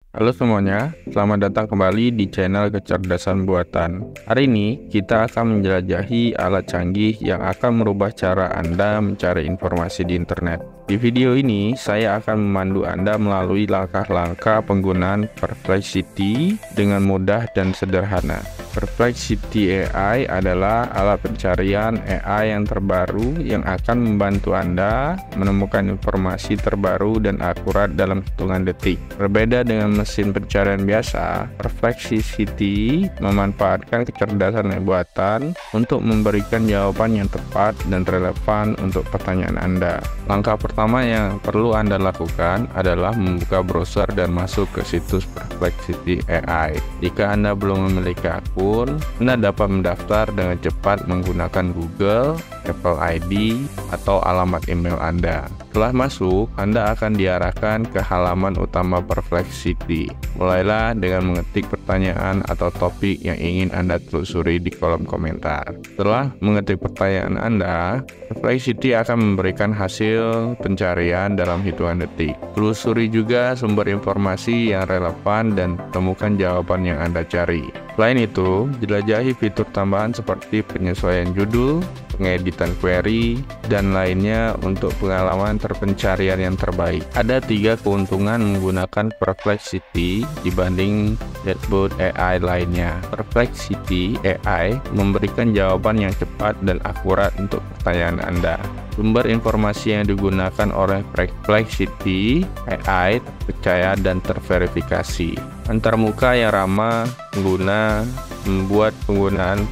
Halo semuanya, selamat datang kembali di channel Kecerdasan Buatan. Hari ini kita akan menjelajahi alat canggih yang akan merubah cara Anda mencari informasi di internet. Di video ini, saya akan memandu Anda melalui langkah-langkah penggunaan Perplexity dengan mudah dan sederhana. Perplexity AI adalah alat pencarian AI yang terbaru yang akan membantu Anda menemukan informasi terbaru dan akurat dalam hitungan detik. Berbeda dengan mesin pencarian biasa, Perplexity memanfaatkan kecerdasan buatan untuk memberikan jawaban yang tepat dan relevan untuk pertanyaan Anda. Langkah pertama yang perlu Anda lakukan adalah membuka browser dan masuk ke situs Perplexity AI. Jika Anda belum memiliki akun, Anda dapat mendaftar dengan cepat menggunakan Google, Apple ID, atau alamat email Anda. Setelah masuk, Anda akan diarahkan ke halaman utama Perplexity. Mulailah dengan mengetik pertanyaan atau topik yang ingin Anda telusuri di kolom komentar. Setelah mengetik pertanyaan Anda, Perplexity akan memberikan hasil pencarian dalam hitungan detik. Telusuri juga sumber informasi yang relevan dan temukan jawaban yang Anda cari. Selain itu, jelajahi fitur tambahan seperti penyesuaian judul, pengeditan query, dan lainnya untuk pengalaman terpencarian yang terbaik. Ada 3 keuntungan menggunakan Perplexity dibanding chatbot AI lainnya. Perplexity AI memberikan jawaban yang cepat dan akurat untuk pertanyaan Anda. Sumber informasi yang digunakan oleh Perplexity AI terpercaya dan terverifikasi. Antarmuka yang ramah pengguna membuat penggunaan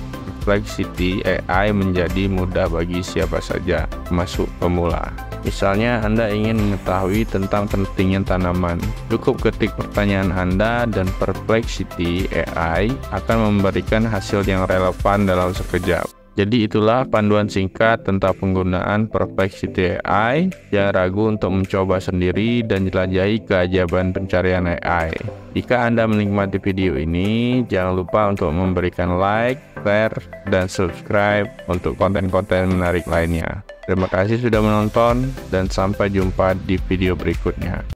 Perplexity AI menjadi mudah bagi siapa saja, termasuk pemula. Misalnya Anda ingin mengetahui tentang pentingnya tanaman, cukup ketik pertanyaan Anda dan Perplexity AI akan memberikan hasil yang relevan dalam sekejap. Jadi itulah panduan singkat tentang penggunaan Perplexity AI. Jangan ragu untuk mencoba sendiri dan jelajahi keajaiban pencarian AI. Jika Anda menikmati video ini, jangan lupa untuk memberikan like, share, dan subscribe untuk konten-konten menarik lainnya. Terima kasih sudah menonton dan sampai jumpa di video berikutnya.